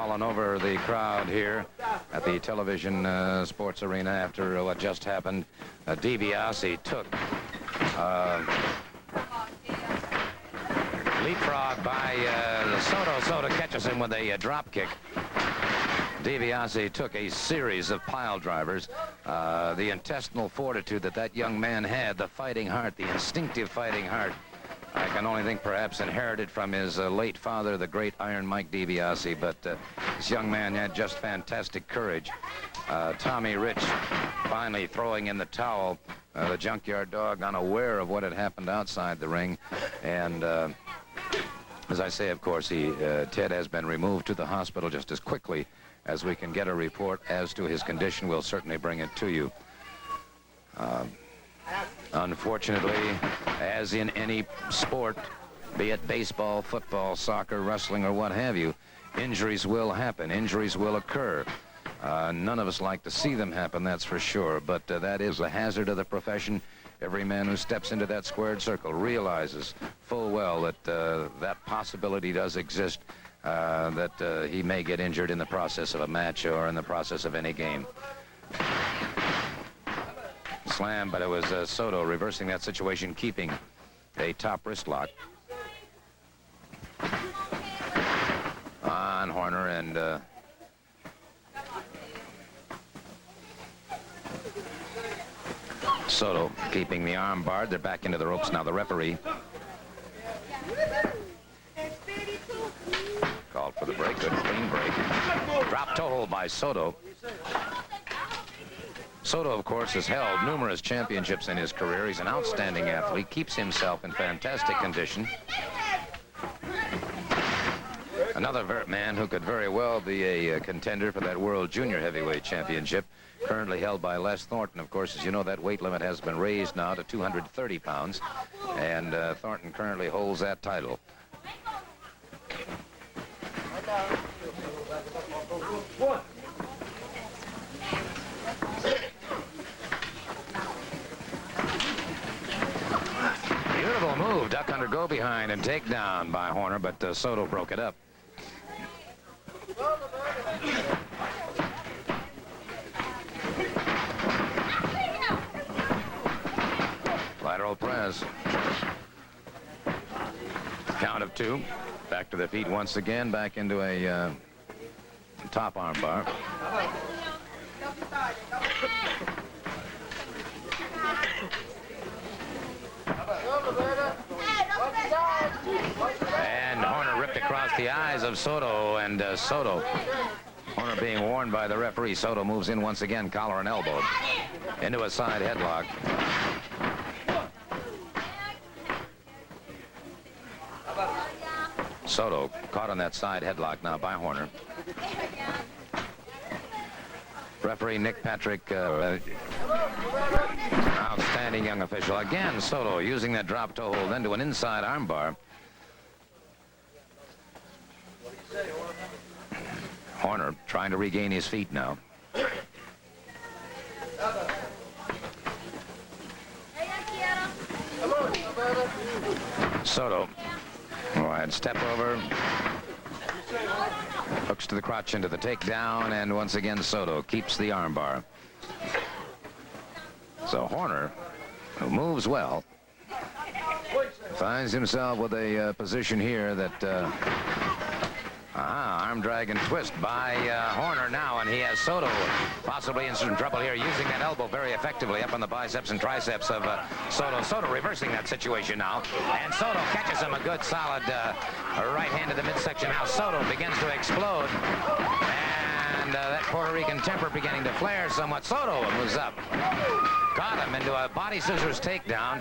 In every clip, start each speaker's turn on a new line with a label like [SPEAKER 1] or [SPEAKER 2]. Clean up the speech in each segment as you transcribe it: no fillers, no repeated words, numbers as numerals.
[SPEAKER 1] fallen over the crowd here at the television sports arena after what just happened. DiBiase took leapfrog by Soto. Soto catches him with a drop kick. DiBiase took a series of pile drivers. The intestinal fortitude that young man had, the fighting heart, the instinctive fighting heart, I can only think perhaps inherited from his late father, the great Iron Mike DiBiase. But this young man had just fantastic courage. Tommy Rich finally throwing in the towel. The Junkyard Dog unaware of what had happened outside the ring. And as I say, of course, Ted has been removed to the hospital just as quickly as we can get a report as to his condition. We'll certainly bring it to you. Unfortunately, as in any sport, be it baseball, football, soccer, wrestling, or what have you, injuries will happen. Injuries will occur. None of us like to see them happen, that's for sure, but that is the hazard of the profession. Every man who steps into that squared circle realizes full well that that possibility does exist, that he may get injured in the process of a match or in the process of any game. Slam, but it was Soto reversing that situation, keeping a top wrist lock on Horner, and Soto keeping the arm barred. They're back into the ropes now. The referee called for the break. Good clean break. Drop toe hold by Soto. Soto, of course, has held numerous championships in his career. He's an outstanding athlete, keeps himself in fantastic condition. Another man who could very well be a contender for that World Junior Heavyweight Championship, currently held by Les Thornton. Of course, as you know, that weight limit has been raised now to 230 pounds, and Thornton currently holds that title. Beautiful move, duck under, go behind, and take down by Horner, but Soto broke it up. Lateral press. Count of 2. Back to the feet once again, back into a top arm bar. And Horner ripped across the eyes of Soto, and Soto, Horner being warned by the referee. Soto moves in once again, collar and elbow, into a side headlock. Soto caught on that side headlock now by Horner. Referee Nick Patrick, outstanding young official. Again, Soto using that drop toe hold into an inside armbar. Horner trying to regain his feet now. Soto, wide step over. Hooks to the crotch into the takedown, and once again Soto keeps the armbar. So Horner, who moves well, finds himself with a position here that arm drag and twist by Horner now, and he has Soto possibly in some trouble here, using that elbow very effectively up on the biceps and triceps of Soto. Soto reversing that situation now, and Soto catches him a good solid right hand to the midsection. Now Soto begins to explode, and that Puerto Rican temper beginning to flare somewhat. Soto moves up, got him into a body scissors takedown,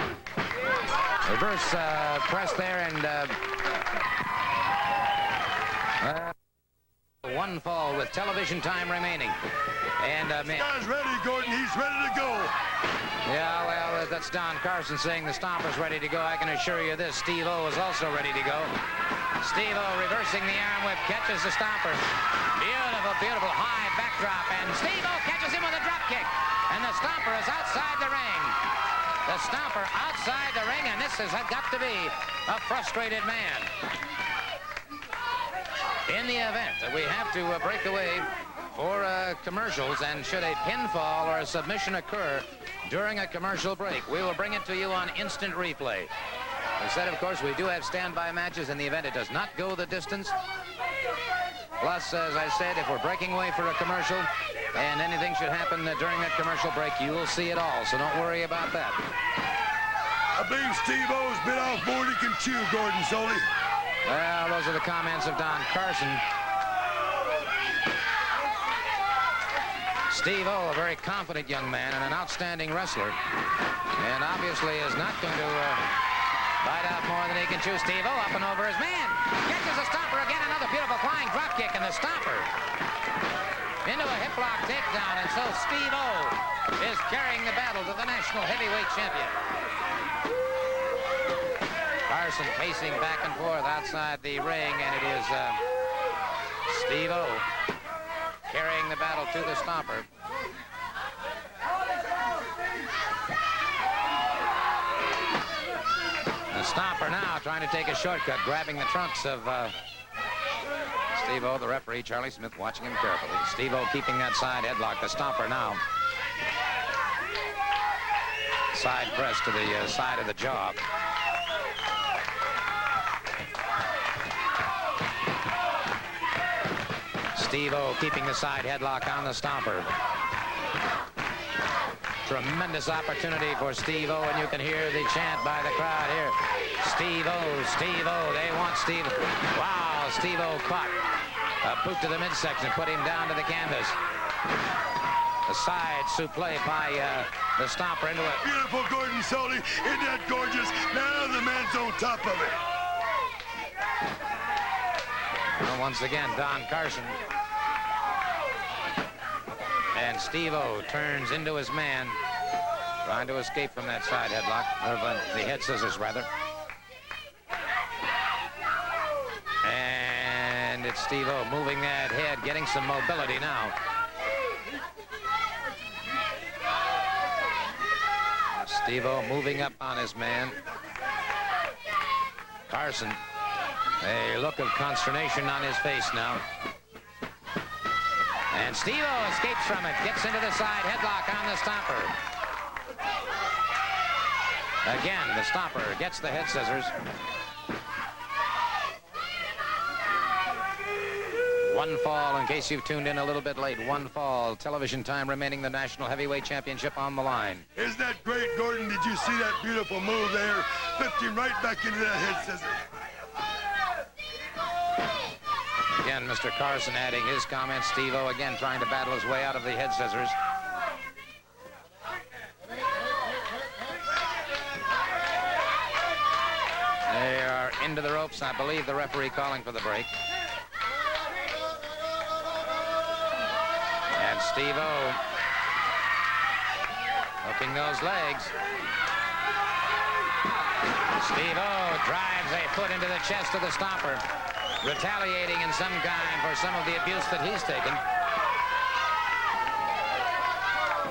[SPEAKER 1] reverse press there, and one fall with television time remaining. And
[SPEAKER 2] this guy's ready, Gordon. He's ready to go.
[SPEAKER 1] Yeah, well, that's Don Carson saying the Stomper's ready to go. I can assure you this, Steve-O is also ready to go. Steve-O reversing the arm whip, catches the Stomper. Beautiful, beautiful high backdrop, and Steve-O catches him with a drop kick. And the Stomper is outside the ring. The Stomper outside the ring, and this has got to be a frustrated man. In the event that we have to break away for commercials, and should a pinfall or a submission occur during a commercial break, we will bring it to you on instant replay. Instead, of course, we do have standby matches in the event it does not go the distance. Plus, as I said, if we're breaking away for a commercial and anything should happen during that commercial break, you will see it all, so don't worry about that.
[SPEAKER 2] I believe Steve-O's bit off more than he can chew, Gordon Solie.
[SPEAKER 1] Well, those are the comments of Don Carson. Steve-O, a very confident young man and an outstanding wrestler, and obviously is not going to bite out more than he can chew. Steve-O up and over his man. Catches a stopper again. Another beautiful flying drop kick, and the stopper into a hip lock takedown. And so Steve-O is carrying the battle to the national heavyweight champion. Carson pacing back and forth outside the ring, and it is Steve-O carrying the battle to the stopper. The stopper now trying to take a shortcut, grabbing the trunks of Steve-O. The referee, Charlie Smith, watching him carefully. Steve-O keeping that side headlock. The stopper now. Side press to the side of the jaw. Steve-O keeping the side headlock on the stopper. Tremendous opportunity for Steve-O, and you can hear the chant by the crowd here. Steve-O, Steve-O, they want Steve. Wow, Steve-O caught a boot to the midsection, put him down to the canvas. The side suplex by the stopper into it.
[SPEAKER 2] Beautiful, Gordon Solie. Isn't that gorgeous? Now the man's on top of it.
[SPEAKER 1] Well, once again, Don Carson. And Steve-O turns into his man, trying to escape from that side headlock, or the head scissors, rather. And it's Steve-O moving that head, getting some mobility now. Steve-O moving up on his man. Carson, a look of consternation on his face now. And Steve-O escapes from it, gets into the side headlock on the stopper. Again, the stopper gets the head scissors. One fall, in case you've tuned in a little bit late, one fall, television time remaining, the National Heavyweight Championship on the line.
[SPEAKER 2] Isn't that great, Gordon? Did you see that beautiful move there? Flipped him right back into that head scissors.
[SPEAKER 1] Again, Mr. Carson adding his comments. Steve-O again trying to battle his way out of the head scissors. They are into the ropes. I believe the referee calling for the break. And Steve-O hooking those legs. Steve-O drives a foot into the chest of the stopper, retaliating in some kind for some of the abuse that he's taken.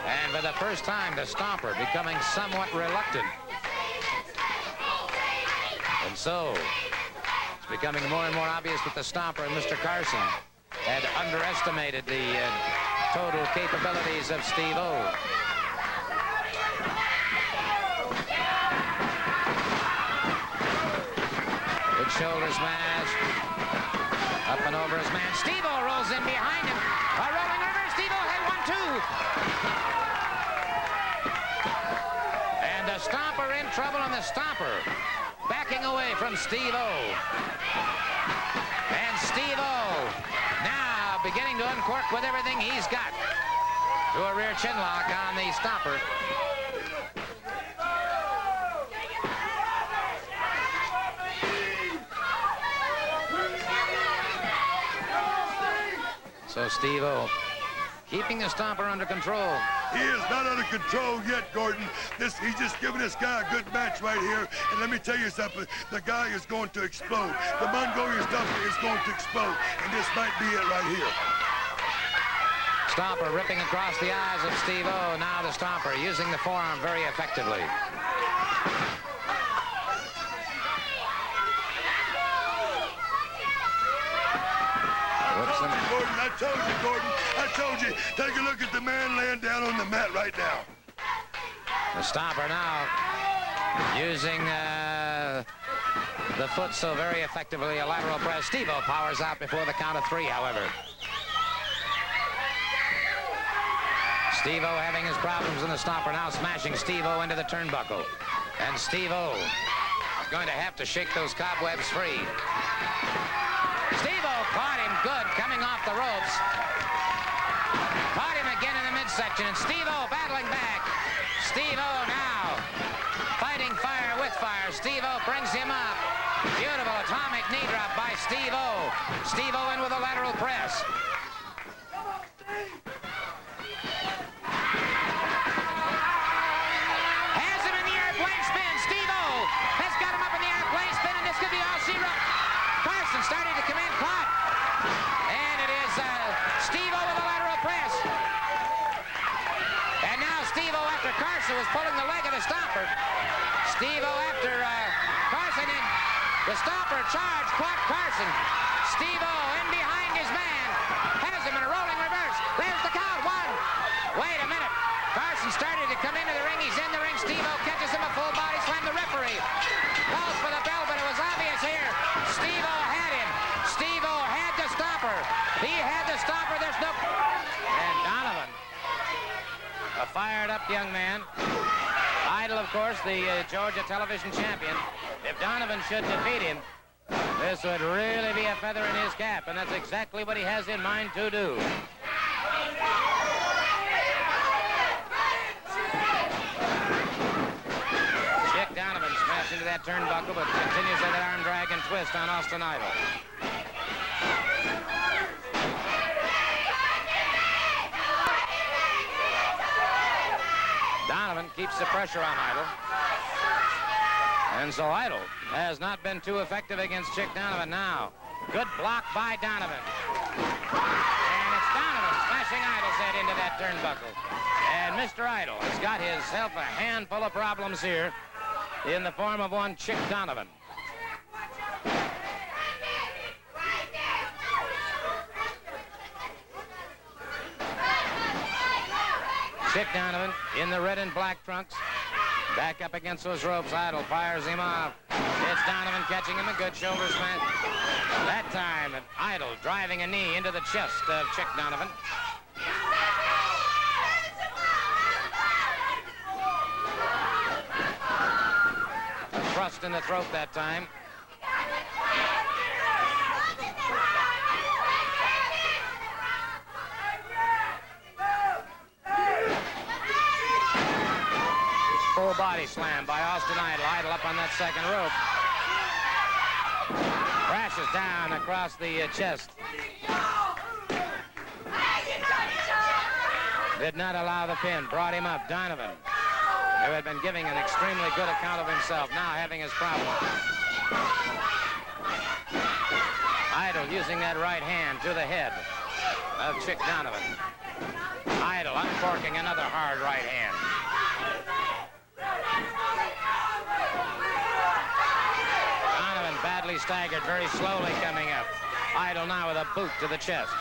[SPEAKER 1] And for the first time, the stopper becoming somewhat reluctant. And so, it's becoming more and more obvious that the stopper and Mr. Carson had underestimated the total capabilities of Steve-O. Good shoulder smash. Up and over his man. Steve-O rolls in behind him. A rolling reverse. Steve-O had 1, 2. And the stopper in trouble, and the stopper backing away from Steve-O. And Steve-O now beginning to uncork with everything he's got. To a rear chin lock on the stopper. So Steve-O keeping the stopper under control.
[SPEAKER 2] He is not under control yet, Gordon. He's just giving this guy a good match right here. And let me tell you something, the guy is going to explode. The Mongolian stopper is going to explode. And this might be it right here.
[SPEAKER 1] Stopper ripping across the eyes of Steve-O. Now the stopper using the forearm very effectively.
[SPEAKER 2] Gordon. I told you, Gordon. I told you. Take a look at the man laying down on the mat right now.
[SPEAKER 1] The Stomper now using the foot so very effectively, a lateral press. Steve-O powers out before the count of 3, however. Steve-O having his problems in the Stomper, now smashing Steve-O into the turnbuckle. And Steve-O is going to have to shake those cobwebs free. Steve-O caught him good coming off the ropes. Caught him again in the midsection, and Steve-O battling back. Steve-O now fighting fire with fire. Steve-O brings him up. Beautiful atomic knee drop by Steve-O. Steve-O in with a lateral press. Has him in the airplane spin. Steve-O has got him up in the airplane spin, and this could be all she wrote. Carson starting to come in caught. And it is Steve-O with a lateral press. And now Steve-O after Carson was pulling the leg of the Stomper. Steve-O after Carson, and the Stomper charge caught Carson. Steve-O in behind his man. Has him in a rolling reverse. There's the count. 1. Wait a minute. Carson started to come into the ring. He's in the ring. Steve-O catches him a full body slam. The referee calls for the bell, but it was obvious here. Steve-O had him. Steve-O had the Stomper. He had the Stomper. There's no... And Donovan, a fired-up young man. Idol, of course, the Georgia television champion. If Donovan should defeat him, this would really be a feather in his cap, and that's exactly what he has in mind to do. Chick Donovan smashed into that turnbuckle, but continues with that arm drag and twist on Austin Idol. Donovan keeps the pressure on Idol. And so Idol has not been too effective against Chick Donovan now. Good block by Donovan. And it's Donovan smashing Idol's head into that turnbuckle. And Mr. Idol has got himself a handful of problems here in the form of one Chick Donovan. Chick Donovan in the red and black trunks. Back up against those ropes. Idol fires him off. It's Donovan catching him a good shoulder smash. That time, Idol driving a knee into the chest of Chick Donovan. A thrust in the throat that time. Full body slam by Austin Idol. Idol up on that second rope. Crashes down across the chest. Did not allow the pin. Brought him up. Donovan, who had been giving an extremely good account of himself, now having his problem. Idol using that right hand to the head of Chick Donovan. Idol uncorking another hard right hand. Donovan badly staggered, very slowly coming up. Idol now with a boot to the chest.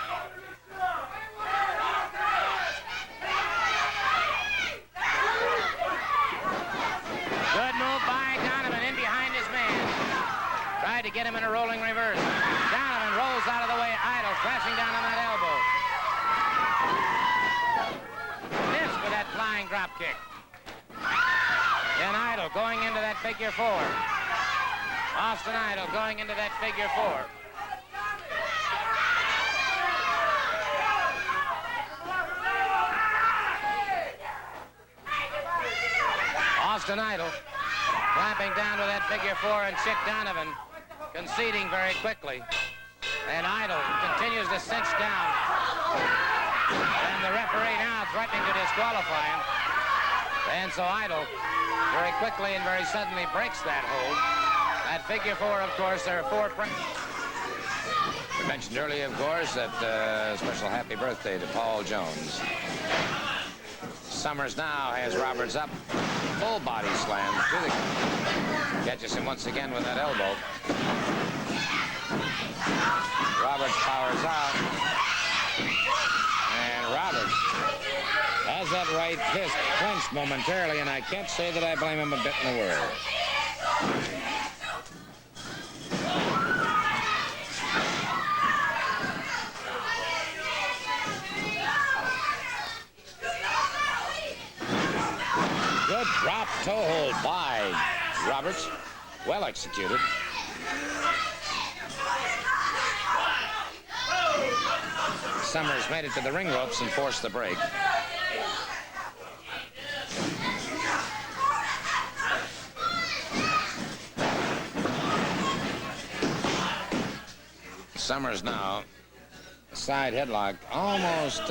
[SPEAKER 1] Good move by Donovan in behind his man. Tried to get him in a rolling reverse. Donovan rolls out of the way. Idol crashing down on that elbow. Missed with that flying drop kick. And Idol going into that figure 4. Austin Idol going into that figure 4. Austin Idol clamping down with that figure 4, and Chick Donovan conceding very quickly. And Idol continues to cinch down. And the referee now threatening to disqualify him. And so Idol very quickly and very suddenly breaks that hold. At figure 4, of course, there are 4 We mentioned earlier, of course, that special happy birthday to Paul Jones. Summers now has Roberts up. Full body slam. Catches him once again with that elbow. Roberts powers out. that right fist clenched momentarily, and I can't say that I blame him a bit in the world. Good drop toe hold by Roberts. Well executed. Summers made it to the ring ropes and forced the break. Summers now, side headlock, almost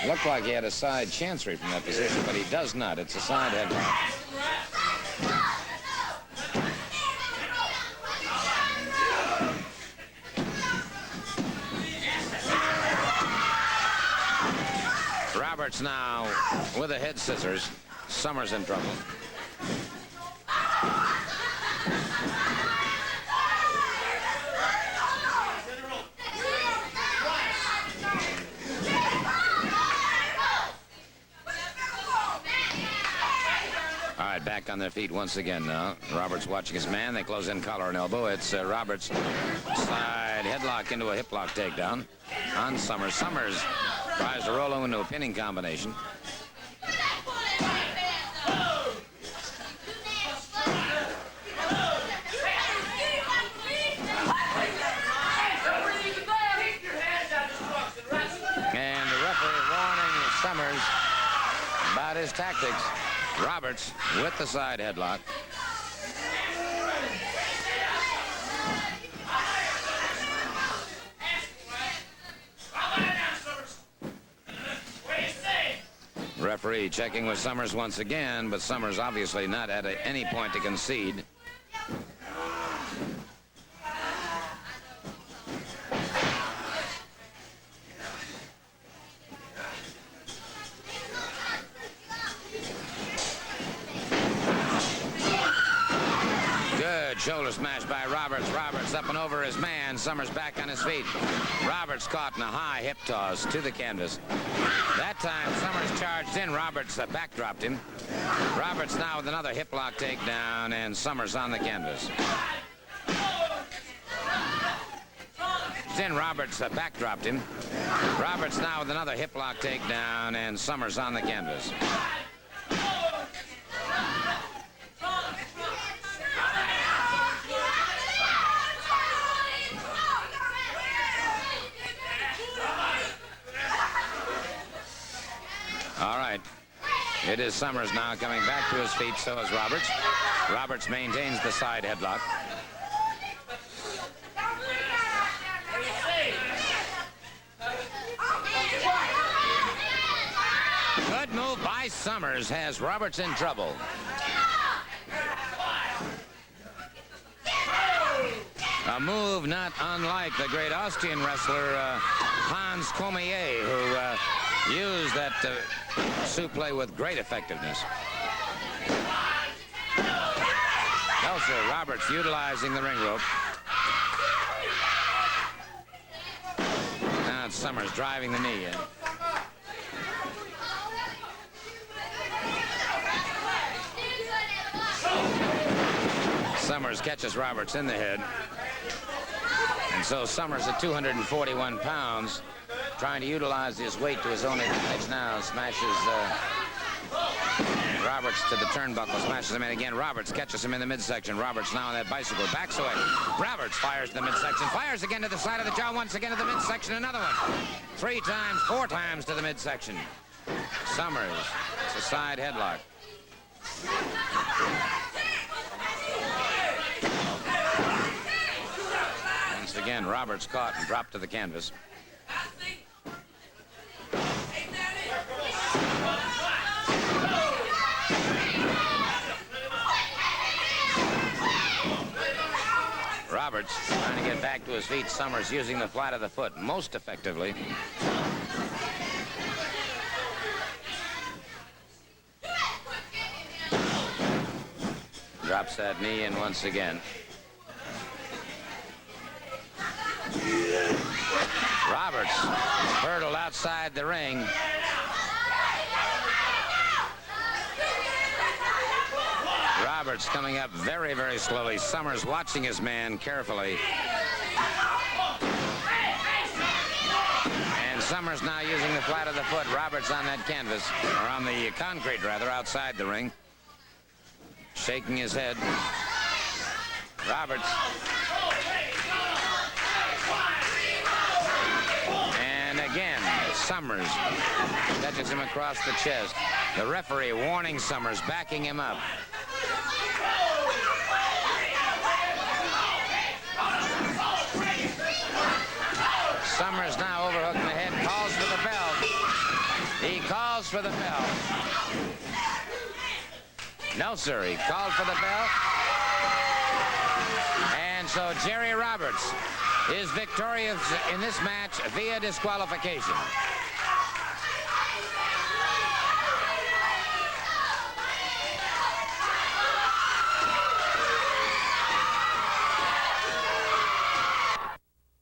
[SPEAKER 1] looked like he had a side chancery from that position, but he does not. It's a side headlock. Roberts now with the head scissors. Summers in trouble. All right, back on their feet once again now. Roberts watching his man. They close in collar and elbow. It's Roberts' side headlock into a hip lock takedown on Summers. Summers tries to roll him into a pinning combination. And the referee warning Summers about his tactics. Roberts with the side headlock. Referee checking with Summers once again, but Summers obviously not at any point to concede. Good shoulder smash by Roberts. Roberts up and over his man. Summers back on his feet. Roberts caught in a high hip toss to the canvas. That time, Summers charged in. Roberts backdropped him. Roberts now with another hip lock takedown, and Summers on the canvas. Then Roberts backdropped him. Roberts now with another hip lock takedown, and Summers on the canvas. All right. It is Summers now coming back to his feet. So is Roberts. Roberts maintains the side headlock. Good move by Summers has Roberts in trouble. A move not unlike the great Austrian wrestler Hans Cormier, who used that suplex with great effectiveness. Also, Roberts utilizing the ring rope. Now it's Summers driving the knee in. Summers catches Roberts in the head. And so Summers at 241 pounds, trying to utilize his weight to his own advantage now, smashes Roberts to the turnbuckle, smashes him in again. Roberts catches him in the midsection. Roberts now on that bicycle, backs away. Roberts fires to the midsection, fires again to the side of the jaw, once again to the midsection, another one. 3 times, 4 times to the midsection. Summers, it's a side headlock. Once again, Roberts caught and dropped to the canvas. Roberts trying to get back to his feet. Summers using the flat of the foot most effectively. Drops that knee in once again. Roberts hurdled outside the ring. Roberts coming up very, very slowly. Summers watching his man carefully. And Summers now using the flat of the foot. Roberts on that canvas, or on the concrete, rather, outside the ring. Shaking his head. Roberts. And again, Summers touches him across the chest. The referee warning Summers, backing him up. Summers now overhooking the head, calls for the bell. He calls for the bell. No, sir, he called for the bell. And so Jerry Roberts is victorious in this match via disqualification.